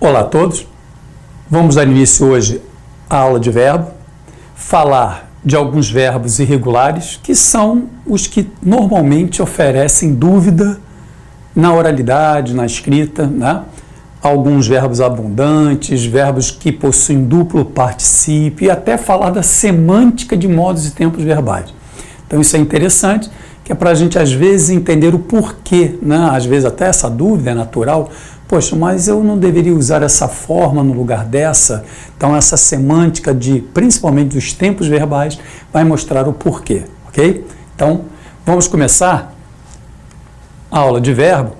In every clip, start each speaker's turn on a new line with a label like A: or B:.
A: Olá a todos, vamos dar início hoje à aula de verbo, falar de alguns verbos irregulares que são os que normalmente oferecem dúvida na oralidade, na escrita, né? Alguns verbos abundantes, verbos que possuem duplo particípio e até falar da semântica de modos e tempos verbais. Então isso é interessante, que é para a gente às vezes entender o porquê, né? Às vezes até essa dúvida é natural. Poxa, mas eu não deveria usar essa forma no lugar dessa? Então essa semântica principalmente dos tempos verbais, vai mostrar o porquê, ok? Então vamos começar a aula de verbo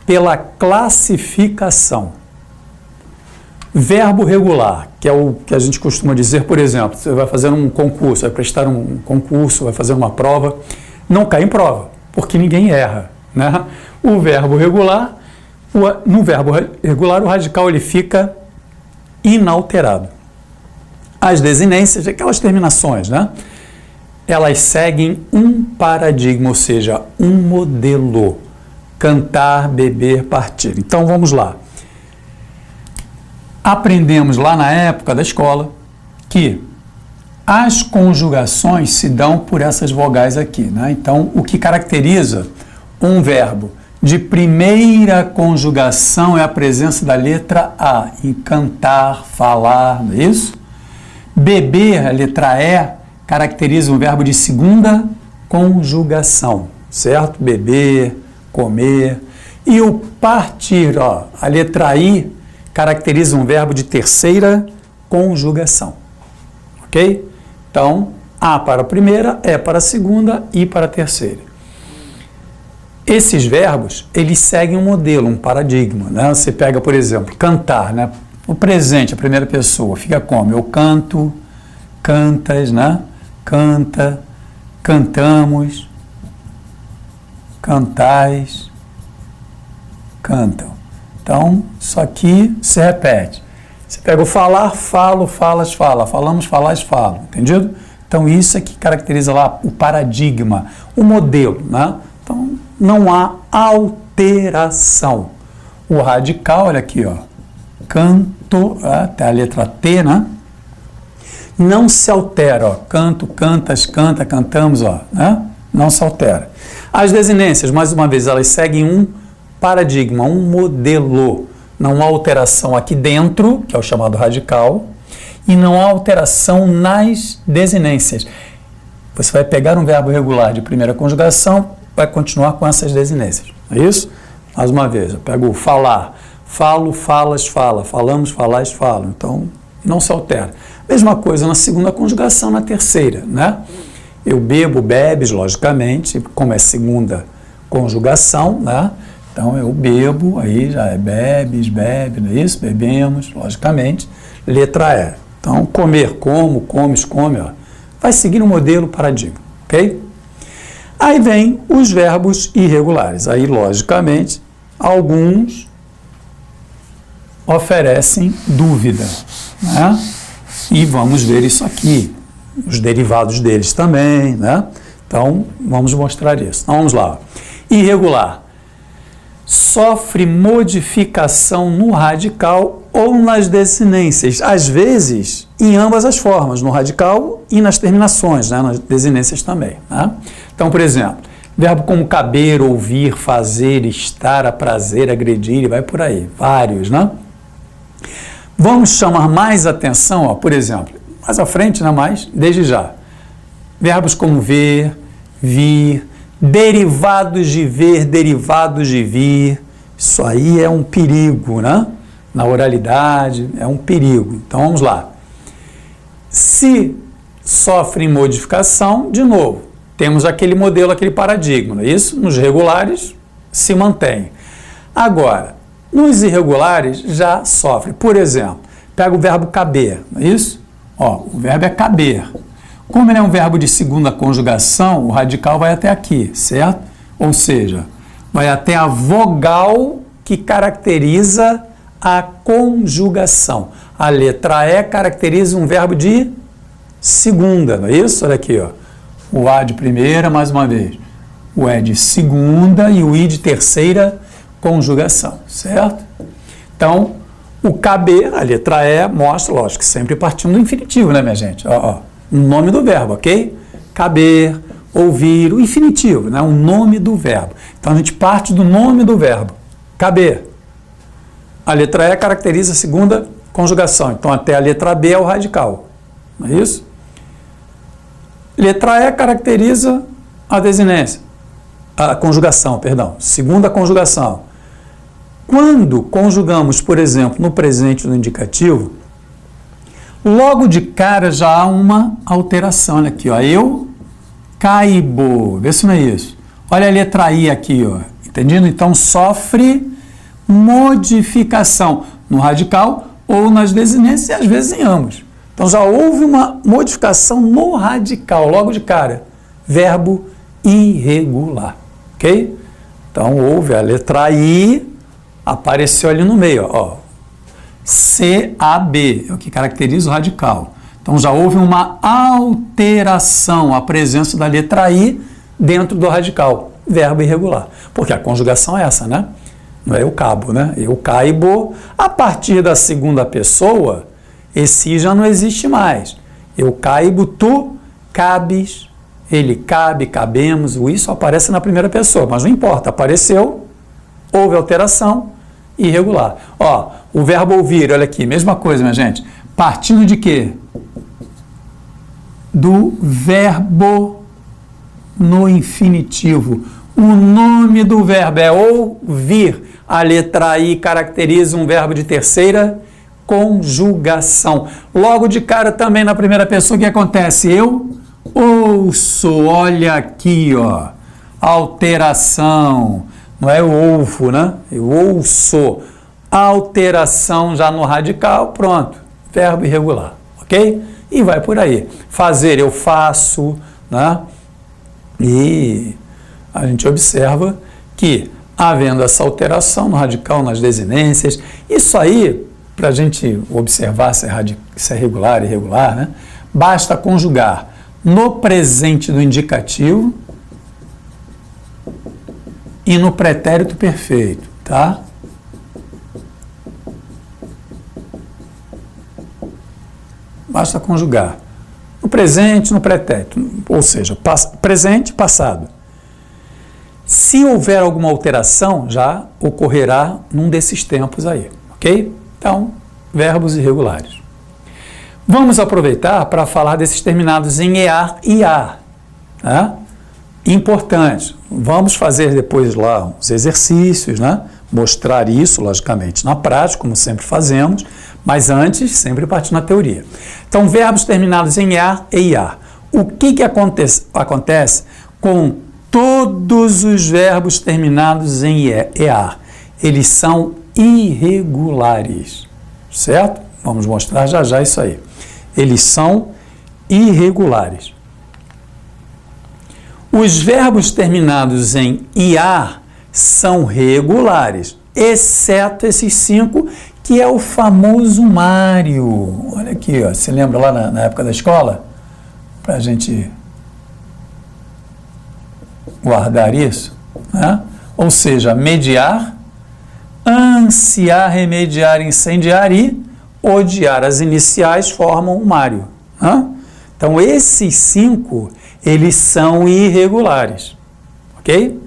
A: pela classificação. Verbo regular, que é o que a gente costuma dizer, por exemplo, você vai fazer um concurso, vai prestar um concurso, vai fazer uma prova, não cai em prova, porque ninguém erra, né? O verbo regular, no verbo regular, o radical ele fica inalterado. As desinências, aquelas terminações, né? Elas seguem um paradigma, ou seja, um modelo. Cantar, beber, partir. Então vamos lá. Aprendemos lá na época da escola que as conjugações se dão por essas vogais aqui, né? Então o que caracteriza um verbo de primeira conjugação é a presença da letra A, em cantar, falar, não é isso? Beber, a letra E, caracteriza um verbo de segunda conjugação, certo? Beber, comer. E o partir, ó, a letra I, caracteriza um verbo de terceira conjugação, ok? Então, A para a primeira, E para a segunda, I para a terceira. Esses verbos, eles seguem um modelo, um paradigma, né? Você pega, por exemplo, cantar, né? O presente, a primeira pessoa, fica como? Eu canto, cantas, né? Canta, cantamos, cantais, cantam. Então, isso aqui se repete. Você pega o falar, falo, falas, fala. Falamos, falais, falam. Entendido? Então, isso é que caracteriza lá o paradigma, o modelo, né? Então, não há alteração. O radical, olha aqui, ó, canto, até a letra T, né? Não se altera, ó, canto, cantas, canta, cantamos, ó, né? Não se altera. As desinências, mais uma vez, elas seguem um paradigma, um modelo. Não há alteração aqui dentro, que é o chamado radical, e não há alteração nas desinências. Você vai pegar um verbo regular de primeira conjugação, vai continuar com essas desinências. É isso? Mais uma vez, eu pego falar, falo, falas, fala, falamos, falais, falam. Então, não se altera. Mesma coisa na segunda conjugação, na terceira, né? Eu bebo, bebes, logicamente, como é segunda conjugação, né? Então, eu bebo, aí já é bebes, bebe, não é isso? Bebemos, logicamente. Letra E. Então, comer, como, comes, come, ó. Vai seguir um modelo paradigma, ok? Aí vem os verbos irregulares. Aí, logicamente, alguns oferecem dúvida, né? E vamos ver isso aqui, os derivados deles também, né? Então, vamos mostrar isso. Então, vamos lá. Irregular. Sofre modificação no radical ou nas desinências, às vezes em ambas as formas, no radical e nas terminações, né? Nas desinências também, né? Então, por exemplo, verbo como caber, ouvir, fazer, estar, aprazer, agredir, e vai por aí, vários, né? Vamos chamar mais atenção, ó, por exemplo, mais à frente, né, mais, desde já. Verbos como ver, vir, derivados de ver, derivados de vir, isso aí é um perigo, né? Na oralidade, é um perigo. Então, vamos lá. Se sofrem modificação, de novo, temos aquele modelo, aquele paradigma, não é isso? Nos regulares, se mantém. Agora, nos irregulares, já sofre. Por exemplo, pega o verbo caber, não é isso? Ó, o verbo é caber. Como ele é um verbo de segunda conjugação, o radical vai até aqui, certo? Ou seja, vai até a vogal que caracteriza a conjugação. A letra E caracteriza um verbo de segunda, não é isso? Olha aqui, ó. O A de primeira, mais uma vez. O E de segunda e o I de terceira conjugação, certo? Então, O caber, a letra E, mostra, lógico, sempre partindo do infinitivo, né, minha gente? O nome do verbo, ok? Caber, ouvir, o infinitivo, né? O nome do verbo. Então, a gente parte do nome do verbo. Caber. A letra E caracteriza a segunda conjugação. Então, até a letra B é o radical. Não é isso? Letra E caracteriza a desinência. A conjugação, perdão. Segunda conjugação. Quando conjugamos, por exemplo, no presente do indicativo, logo de cara já há uma alteração. Olha aqui, ó. Eu caibo. Vê se não é isso. Olha a letra I aqui, ó. Entendido? Então, sofre modificação no radical ou nas desinências e às vezes em ambos. Então, já houve uma modificação no radical, logo de cara. Verbo irregular. Ok? Então, houve a letra I, apareceu ali no meio, ó. CAB, é o que caracteriza o radical. Então, já houve uma alteração, a presença da letra I dentro do radical, verbo irregular. Porque a conjugação é essa, né? Não é eu cabo, né? Eu caibo. A partir da segunda pessoa, esse I já não existe mais. Eu caibo, tu cabes, ele cabe, cabemos. O I só aparece na primeira pessoa, mas não importa. Apareceu, houve alteração, irregular. Ó, o verbo ouvir, olha aqui, mesma coisa, minha gente. Partindo de quê? Do verbo no infinitivo. O nome do verbo é ouvir. A letra I caracteriza um verbo de terceira conjugação. Logo de cara também na primeira pessoa, o que acontece? Eu ouço. Olha aqui, ó. Alteração. Não é eu ouvo, né? Eu ouço. Alteração já no radical, pronto. Verbo irregular, ok? E vai por aí. Fazer, eu faço, né? E a gente observa que, havendo essa alteração no radical, nas desinências, isso aí, para a gente observar se é regular, irregular, né? Basta conjugar no presente do indicativo e no pretérito perfeito, tá? Basta conjugar no presente, no pretérito, ou seja, presente, passado. Se houver alguma alteração, já ocorrerá num desses tempos aí, ok? Então, verbos irregulares. Vamos aproveitar para falar desses terminados em EAR e AR, né? Importante. Vamos fazer depois lá uns exercícios, né? Mostrar isso, logicamente, na prática, como sempre fazemos, mas antes, sempre partindo na teoria. Então, verbos terminados em EAR e IAR. O que acontece com todos os verbos terminados em EAR? Eles são irregulares, certo? Vamos mostrar já já isso aí. Eles são irregulares. Os verbos terminados em IAR são regulares, exceto esses 5, que é o famoso Mário. Olha aqui, ó, você lembra lá na época da escola? Para a gente guardar isso, né? Ou seja, mediar, ansiar, remediar, incendiar e odiar. As iniciais formam o Mário, né? Então, esses 5, eles são irregulares, ok?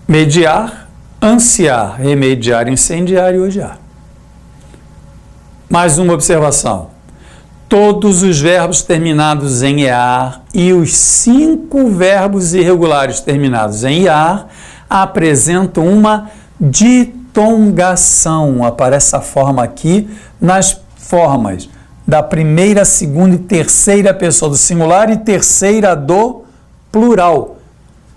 A: Mediar, ansiar, remediar, incendiar e odiar. Mais uma observação. Todos os verbos terminados em EAR e os 5 verbos irregulares terminados em IAR apresentam uma ditongação. Aparece essa forma aqui nas formas da primeira, segunda e terceira pessoa do singular e terceira do plural.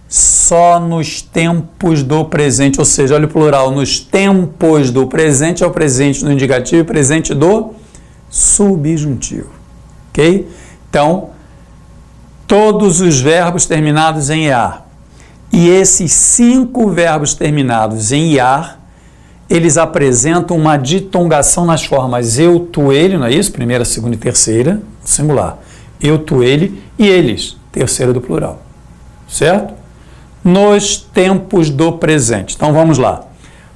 A: Só nos tempos do presente, ou seja, olha o plural, nos tempos do presente é o presente do indicativo e presente do subjuntivo, ok? Então, todos os verbos terminados em EAR e esses 5 verbos terminados em IAR, eles apresentam uma ditongação nas formas eu, tu, ele, não é isso? Primeira, segunda e terceira, singular. Eu, tu, ele e eles, terceira do plural, certo? Nos tempos do presente. Então, vamos lá.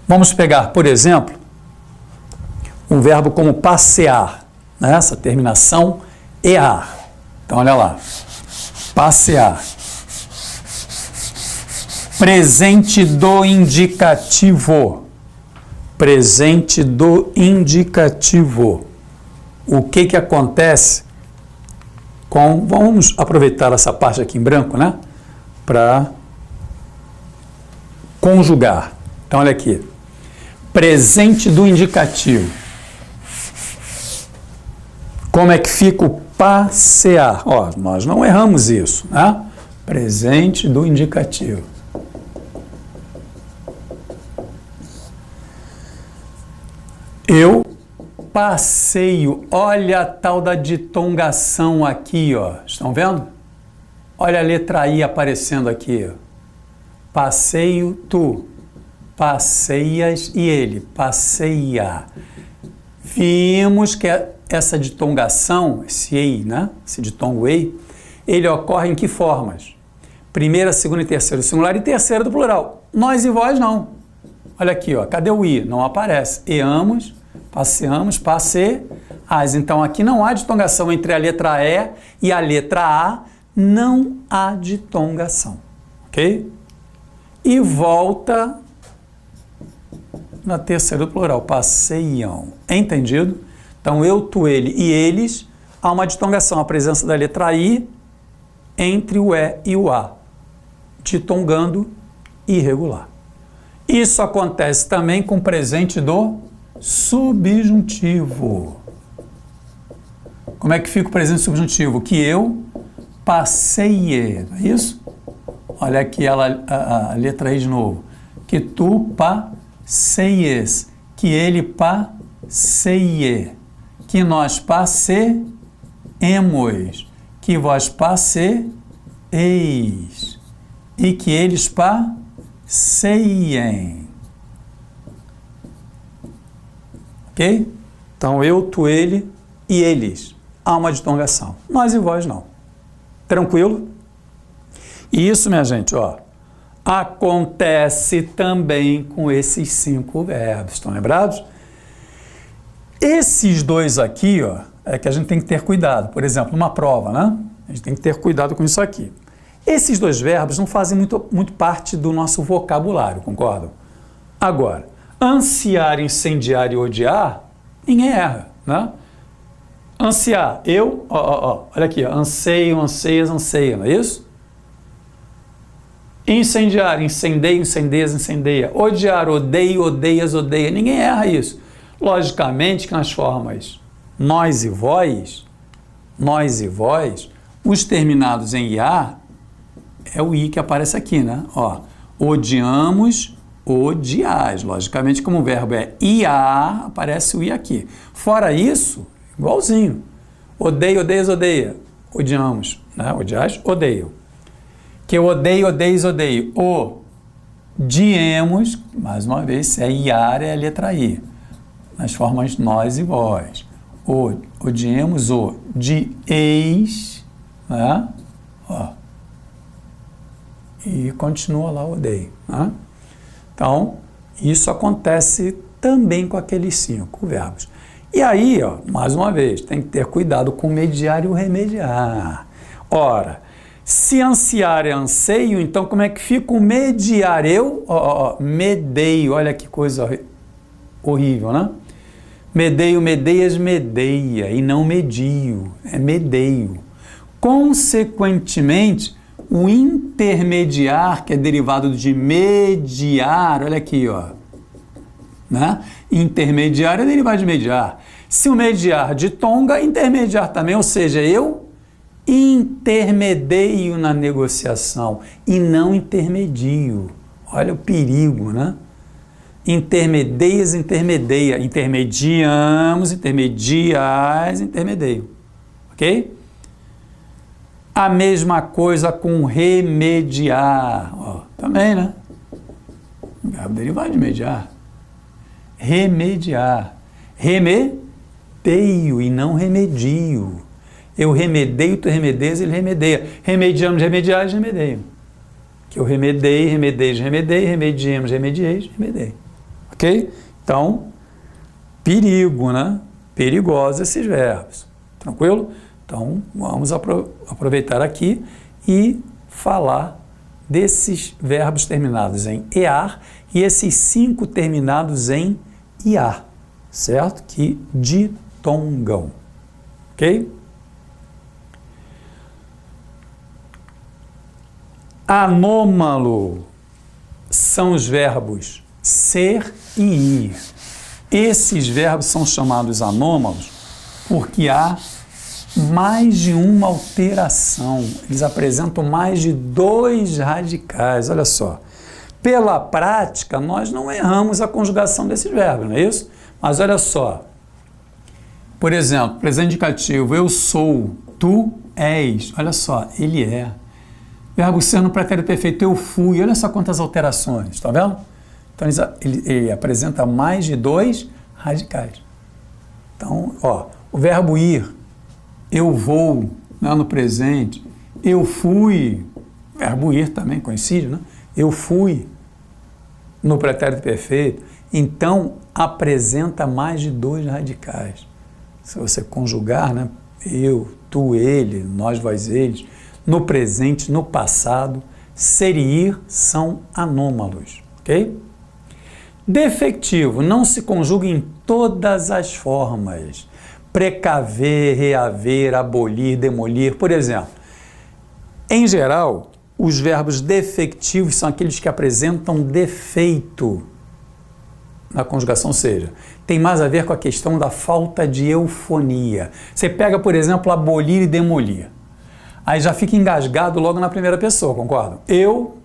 A: Vamos pegar, por exemplo, um verbo como passear, né? Essa terminação EAR. Então, olha lá. Passear. Presente do indicativo. Presente do indicativo. O que acontece com... Vamos aproveitar essa parte aqui em branco, né? Para conjugar. Então, olha aqui. Presente do indicativo. Como é que fica o passear? Ó, nós não erramos isso, né? Presente do indicativo. Eu passeio. Olha a tal da ditongação aqui, ó. Estão vendo? Olha a letra I aparecendo aqui, ó. Passeio, tu. Passeias e ele. Passeia. Vimos que essa ditongação, esse ei, né? Esse ditongo ei, ele ocorre em que formas? Primeira, segunda e terceira do singular e terceira do plural. Nós e vós não. Olha aqui, ó. Cadê o i? Não aparece. Eamos, passeamos, passeas. Então aqui não há ditongação entre a letra E e a letra A. Não há ditongação. Ok? E volta na terceira do plural. Passeiam. Entendido? Então, eu, tu, ele e eles, há uma ditongação, a presença da letra I entre o E e o A, ditongando irregular. Isso acontece também com o presente do subjuntivo. Como é que fica o presente subjuntivo? Que eu passeiei, não é isso? Olha aqui a letra I de novo. Que tu passeies, que ele passeie. Que nós passeemos, que vós passeeis, e que eles passeiem. Ok? Então, eu, tu, ele e eles. Há uma ditongação. Nós e vós não. Tranquilo? E isso, minha gente, ó, acontece também com esses 5 verbos. Estão lembrados? Esses dois aqui, ó, é que a gente tem que ter cuidado. Por exemplo, numa prova, né? A gente tem que ter cuidado com isso aqui. Esses dois verbos não fazem muito parte do nosso vocabulário, concordam? Agora, ansiar, incendiar e odiar, ninguém erra, né? Ansiar, eu, olha aqui, ó, anseio, anseias, anseia, não é isso? Incendiar, incendeio, incendeias, incendeia. Odiar, odeio, odeias, odeia. Ninguém erra isso. Logicamente que nas formas nós e vós, os terminados em IA, é o I que aparece aqui, né? Ó, odiamos, odiais. Logicamente, como o verbo é IA, aparece o I aqui. Fora isso, igualzinho. Odeio, odeias, odeia. Odiamos, né? Odiais, odeiam. Que eu odeio, odeias, odeio. Odiemos, mais uma vez, se é IAR, é a letra I. Nas formas nós e vós. Odiemos, odieis, né? Ó. E continua lá, odeio. Né? Então, isso acontece também com aqueles 5 verbos. E aí, ó, mais uma vez, tem que ter cuidado com mediar e o remediar. Ora, se ansiar é anseio, então como é que fica o mediar? Eu, medeio, olha que coisa horrível, né? Medeio, medeias, medeia, e não medio, é medeio. Consequentemente, o intermediar, que é derivado de mediar, olha aqui, ó, né? Intermediar é derivado de mediar. Se o mediar ditonga, intermediar também, ou seja, eu intermedio na negociação e não intermedio. Olha o perigo, né? Intermedias, intermedia. Intermediamos, intermediais, intermedio. Ok? A mesma coisa com remediar. Ó, também, né? O verbo derivado de mediar. Remediar. Remedeio e não remedio. Eu remedeio, tu remedeias, ele remedeia. Remediamos, remediais, remedeiam. Que eu remedei, remedeis, remedei, remediemos, remedieis, remedei. ok? Então, perigo, né? Perigosos esses verbos, tranquilo? Então, vamos aproveitar aqui e falar desses verbos terminados em EAR e esses 5 terminados em IAR, certo? Que ditongam, ok? Anômalo são os verbos ser e ir. Esses verbos são chamados anômalos porque há mais de uma alteração. Eles apresentam mais de 2 radicais. Olha só. Pela prática, nós não erramos a conjugação desses verbos, não é isso? Mas olha só. Por exemplo, presente indicativo, eu sou, tu és. Olha só, ele é. Verbo ser no pretérito perfeito, eu fui. Olha só quantas alterações, está vendo? Então, ele apresenta mais de 2 radicais. Então, ó, o verbo ir, eu vou, né, no presente, eu fui, verbo ir também, coincide, né? Eu fui no pretérito perfeito. Então, apresenta mais de 2 radicais. Se você conjugar, né, eu, tu, ele, nós, vós, eles, no presente, no passado, ser e ir são anômalos, ok? Defectivo, não se conjuga em todas as formas. Precaver, reaver, abolir, demolir, por exemplo. Em geral, os verbos defectivos são aqueles que apresentam defeito na conjugação, ou seja, tem mais a ver com a questão da falta de eufonia. Você pega, por exemplo, abolir e demolir. Aí já fica engasgado logo na primeira pessoa, concordam? Eu,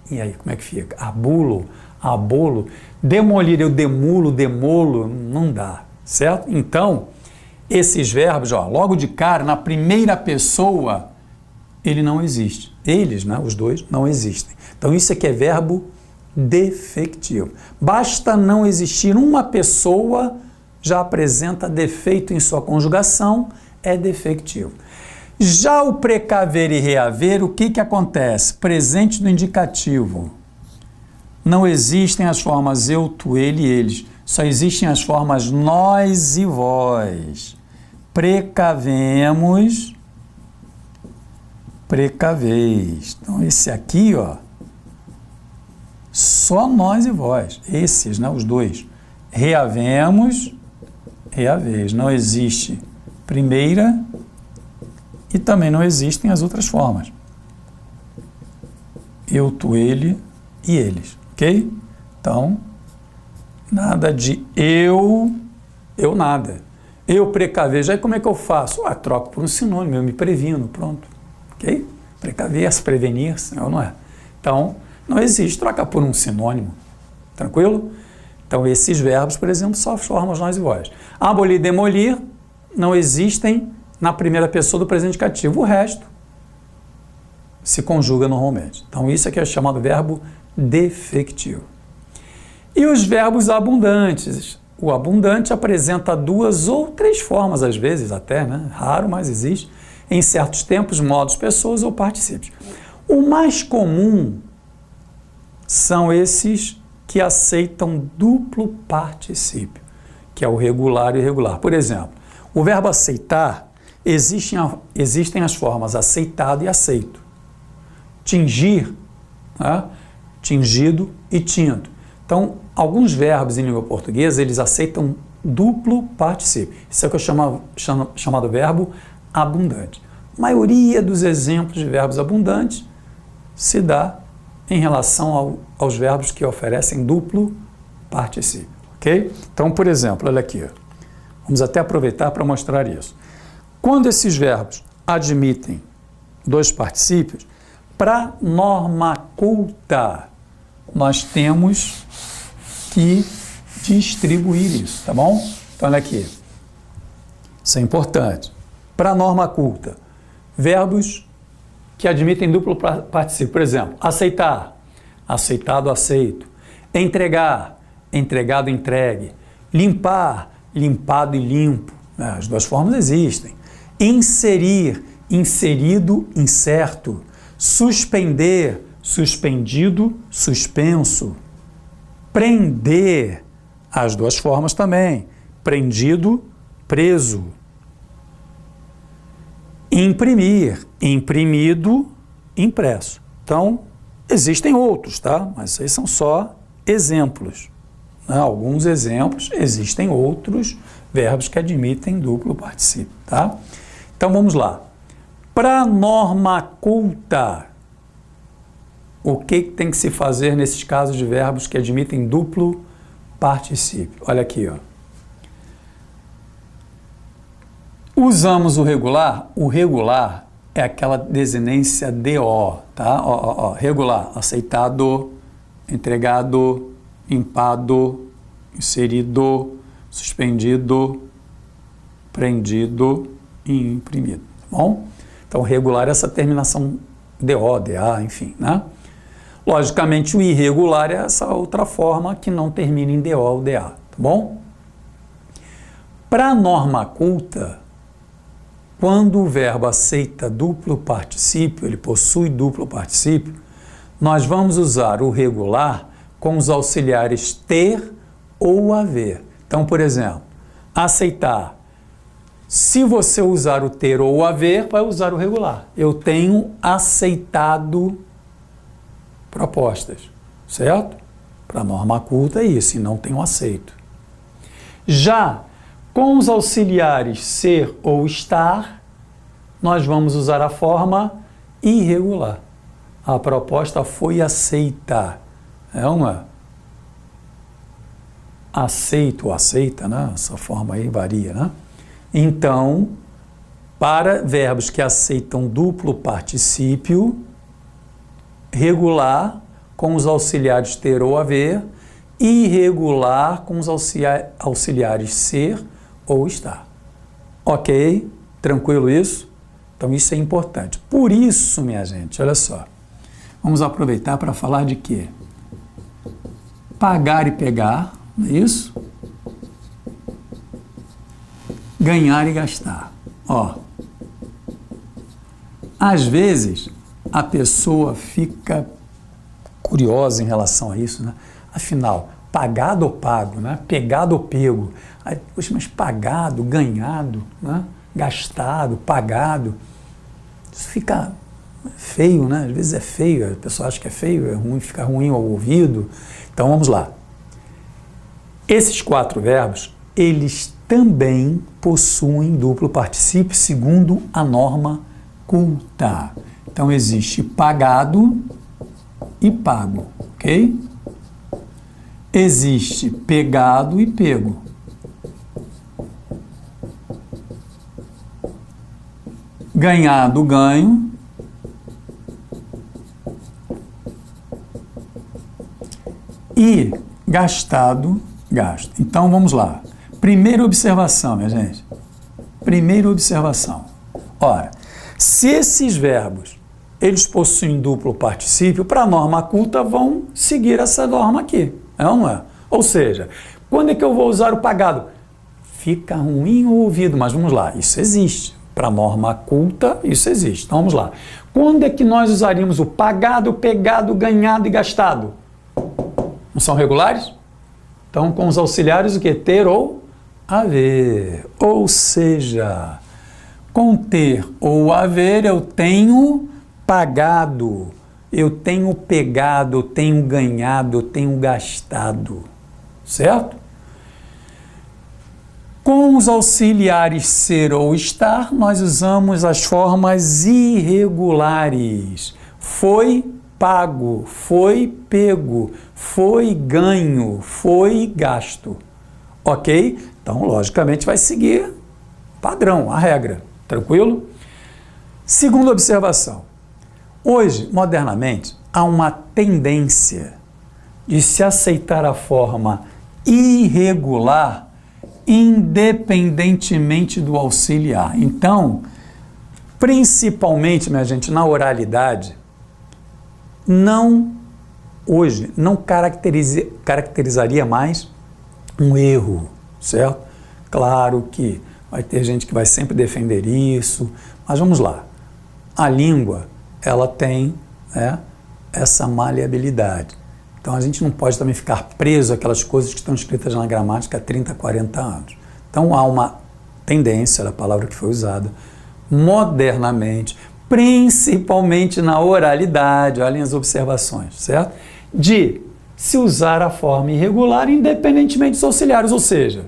A: e aí como é que fica? Abulo, abolo, demolir, eu demulo, demolo, não dá, certo? Então, esses verbos, ó, logo de cara, na primeira pessoa, ele não existe. Eles, né, os dois, não existem. Então, isso aqui é verbo defectivo. Basta não existir uma pessoa, já apresenta defeito em sua conjugação, é defectivo. Já o precaver e reaver, o que acontece? Presente do indicativo. Não existem as formas eu, tu, ele e eles. Só existem as formas nós e vós. Precavemos, precaveis. Então, esse aqui, ó, só nós e vós. Esses, né, os dois. Reavemos, reaveis. Não existe primeira e também não existem as outras formas. Eu, tu, ele e eles. Ok? Então, nada de eu nada. Eu precavejo. Aí como é que eu faço? Troco por um sinônimo, eu me previno, pronto. Ok? Precaver-se, prevenir-se, não é? Então, não existe, troca por um sinônimo. Tranquilo? Então, esses verbos, por exemplo, só formam nós e vós. Abolir, demolir, não existem na primeira pessoa do presente indicativo. O resto se conjuga normalmente. Então, isso aqui é chamado verbo defectivo. E os verbos abundantes? O abundante apresenta 2 ou 3 formas, às vezes até, né? Raro, mas existe, em certos tempos, modos, pessoas ou particípios. O mais comum são esses que aceitam duplo particípio, que é o regular e irregular. Por exemplo, o verbo aceitar, existem as formas aceitado e aceito. Tingir, né? Tingido e tinto. Então, alguns verbos em língua portuguesa, eles aceitam duplo particípio. Isso é o que eu chamado verbo abundante. A maioria dos exemplos de verbos abundantes se dá em relação aos verbos que oferecem duplo particípio, ok? Então, por exemplo, olha aqui, vamos até aproveitar para mostrar isso. Quando esses verbos admitem 2 particípios, para norma culta, nós temos que distribuir isso, tá bom? Então, olha aqui. Isso é importante. Para norma culta, verbos que admitem duplo particípio. Por exemplo, aceitar, aceitado, aceito. Entregar, entregado, entregue. Limpar, limpado e limpo. As 2 formas existem. Inserir, inserido, incerto. Suspender, suspendido, suspenso. Prender, as duas formas também. Prendido, preso. Imprimir, imprimido, impresso. Então, existem outros, tá? Mas esses são só exemplos. Né? Alguns exemplos, existem outros verbos que admitem duplo particípio, tá? Então, vamos lá. Para norma culta, o que tem que se fazer nesses casos de verbos que admitem duplo particípio? Olha aqui, ó. Usamos o regular. O regular é aquela desinência DO, tá? Regular, aceitado, entregado, impado, inserido, suspendido, prendido e imprimido, tá bom? Então, regular é essa terminação DO, DA, enfim, né? Logicamente, o irregular é essa outra forma que não termina em DO ou DA, tá bom? Para a norma culta, quando o verbo aceita duplo particípio, ele possui duplo particípio, nós vamos usar o regular com os auxiliares ter ou haver. Então, por exemplo, aceitar. Se você usar o ter ou o haver, vai usar o regular. Eu tenho aceitado propostas, certo? Para a norma culta é isso, e não tenho aceito. Já com os auxiliares ser ou estar, nós vamos usar a forma irregular. A proposta foi aceita. É uma aceito ou aceita, né? Essa forma aí varia, né? Então, para verbos que aceitam duplo particípio, regular com os auxiliares ter ou haver, irregular com os auxiliares ser ou estar. Ok? Tranquilo isso? Então isso é importante. Por isso, minha gente, olha só. Vamos aproveitar para falar de quê? Pagar e pegar, não é isso? Ganhar e gastar. Ó, às vezes a pessoa fica curiosa em relação a isso, né? Afinal, pagado ou pago, né? Pegado ou pego. Aí, poxa, mas pagado, ganhado, né? Gastado, pagado. Isso fica feio, né? Às vezes é feio, a pessoa acha que é feio, é ruim, fica ruim ao ouvido. Então vamos lá. Esses 4 verbos, eles também possuem duplo particípio segundo a norma culta. Então existe pagado e pago, ok? Existe pegado e pego. Ganhado, ganho. E gastado, gasto. Então vamos lá. Primeira observação, minha gente. Primeira observação. Ora, se esses verbos eles possuem duplo particípio, para a norma culta vão seguir essa norma aqui, não é? Ou seja, quando é que eu vou usar o pagado? Fica ruim o ouvido, mas vamos lá, isso existe. Para a norma culta, isso existe. Então vamos lá. Quando é que nós usaríamos o pagado, pegado, ganhado e gastado? Não são regulares? Então, com os auxiliares, o que? Ter ou haver. Ou seja, com ter ou haver, eu tenho pagado, eu tenho pegado, eu tenho ganhado, eu tenho gastado. Certo? Com os auxiliares ser ou estar, nós usamos as formas irregulares. Foi pago, foi pego, foi ganho, foi gasto. Ok? Então, logicamente, vai seguir padrão, a regra. Tranquilo? Segunda observação. Hoje, modernamente, há uma tendência de se aceitar a forma irregular independentemente do auxiliar. Então, principalmente, minha gente, na oralidade, hoje não caracterizaria mais um erro, certo? Claro que vai ter gente que vai sempre defender isso, mas vamos lá. A língua, ela tem essa maleabilidade. Então a gente não pode também ficar preso àquelas coisas que estão escritas na gramática há 30, 40 anos. Então há uma tendência, era a palavra que foi usada, modernamente, principalmente na oralidade, olhem as observações, certo? De se usar a forma irregular independentemente dos auxiliares, ou seja,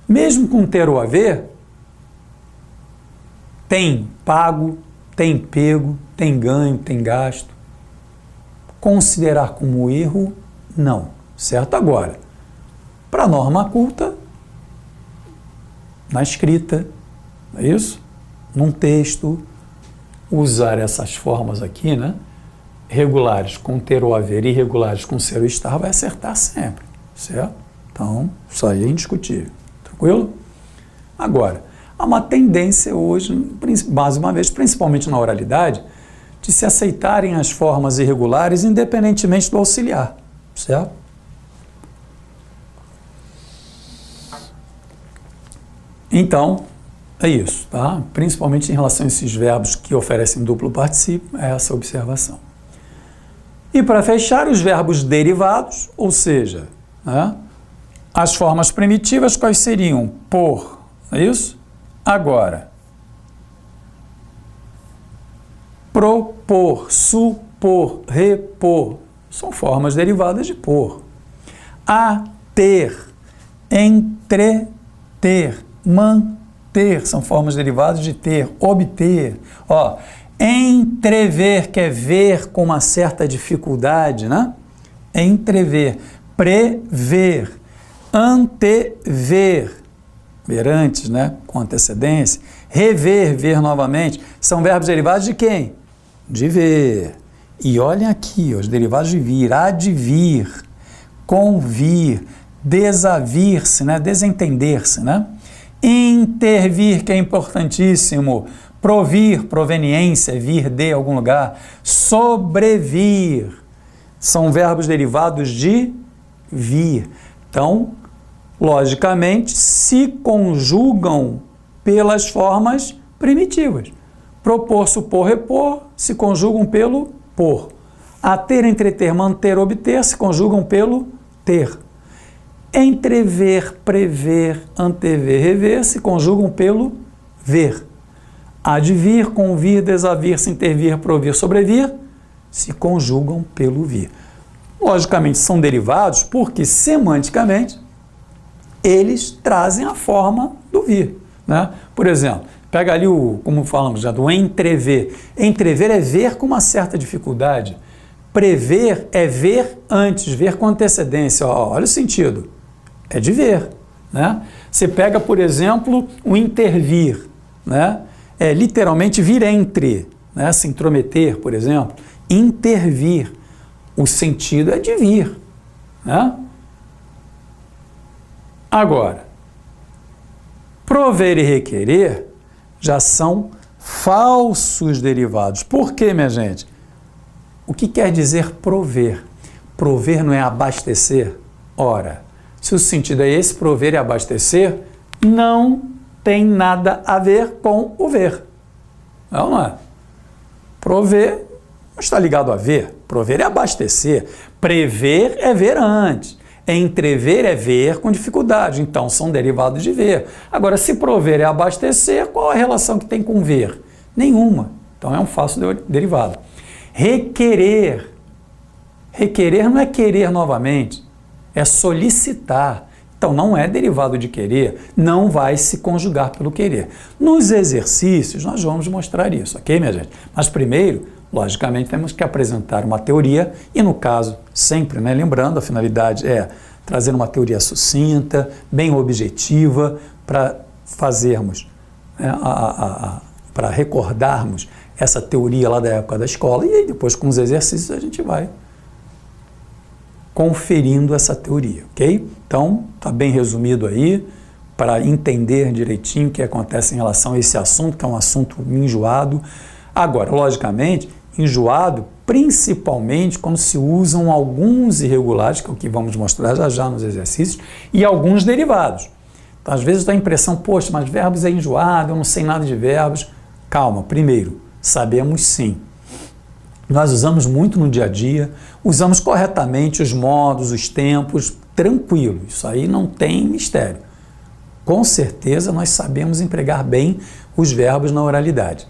A: mesmo com ter ou haver, tem pago, tem pego, tem ganho, tem gasto. Considerar como erro, não, certo? Agora, para a norma culta, na escrita, não é isso? Num texto, usar essas formas aqui, né? Regulares com ter ou haver, irregulares com ser ou estar, vai acertar sempre, certo? Então, isso aí é indiscutível, tranquilo? Agora, há uma tendência hoje, mais uma vez, principalmente na oralidade, de se aceitarem as formas irregulares independentemente do auxiliar, certo? Então, é isso, tá? Principalmente em relação a esses verbos que oferecem duplo particípio, é essa observação. E para fechar, os verbos derivados, ou seja, né, as formas primitivas, quais seriam? Por, é isso? Agora, propor, supor, repor, são formas derivadas de por. A, ter, entreter, manter, são formas derivadas de ter, obter. Ó, entrever, que é ver com uma certa dificuldade, né? Entrever, prever, antever, ver antes, né? Com antecedência, rever, ver novamente, são verbos derivados de quem? De ver. E olhem aqui, os derivados de vir, advir, convir, desavir-se, né? Desentender-se, né? Intervir, que é importantíssimo, provir, proveniência, vir de algum lugar, sobrevir, são verbos derivados de vir. Então, logicamente, se conjugam pelas formas primitivas. Propor, supor, repor, se conjugam pelo por. A ter, entreter, manter, obter, se conjugam pelo ter. Entrever, prever, antever, rever, se conjugam pelo ver. Advir, convir, desavir-se, intervir, provir, sobrevir, se conjugam pelo vir. Logicamente, são derivados porque, semanticamente, eles trazem a forma do vir, né? Por exemplo, pega ali como falamos já, do entrever. Entrever é ver com uma certa dificuldade. Prever é ver antes, ver com antecedência. Ó, olha o sentido, é de ver, né? Você pega, por exemplo, o intervir, né? É literalmente vir entre, né? Se intrometer, por exemplo. Intervir, o sentido é de vir, né? Agora, prover e requerer já são falsos derivados. Por quê, minha gente? O que quer dizer prover? Prover não é abastecer? Ora, se o sentido é esse, prover e abastecer, não tem nada a ver com o ver. Não é? Prover não está ligado a ver. Prover é abastecer. Prever é ver antes. Entrever é ver com dificuldade. Então, são derivados de ver. Agora, se prover é abastecer, qual a relação que tem com ver? Nenhuma. Então, é um falso derivado. Requerer. Requerer não é querer novamente. É solicitar. Então, não é derivado de querer, não vai se conjugar pelo querer. Nos exercícios, nós vamos mostrar isso, ok, minha gente? Mas primeiro, logicamente, temos que apresentar uma teoria e, no caso, sempre, né, lembrando, a finalidade é trazer uma teoria sucinta, bem objetiva, para fazermos, né, para recordarmos essa teoria lá da época da escola, e aí depois, com os exercícios, a gente vai conferindo essa teoria, ok? Então, está bem resumido aí, para entender direitinho o que acontece em relação a esse assunto, que é um assunto enjoado. Agora, logicamente, enjoado principalmente quando se usam alguns irregulares, que é o que vamos mostrar já já nos exercícios, e alguns derivados. Então, às vezes dá a impressão, poxa, mas verbos é enjoado, eu não sei nada de verbos. Calma, primeiro, sabemos sim nós usamos muito no dia a dia, usamos corretamente os modos, os tempos, tranquilo, isso aí não tem mistério. Com certeza nós sabemos empregar bem os verbos na oralidade.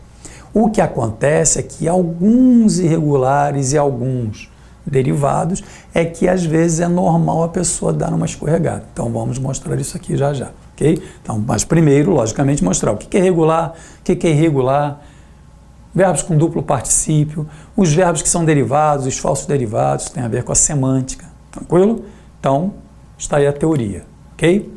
A: O que acontece é que alguns irregulares e alguns derivados é que às vezes é normal a pessoa dar uma escorregada. Então vamos mostrar isso aqui já já, ok? Então, mas primeiro, logicamente, mostrar o que é regular, o que é irregular, verbos com duplo particípio, os verbos que são derivados, os falsos derivados, tem a ver com a semântica, tranquilo? Então, está aí a teoria, ok?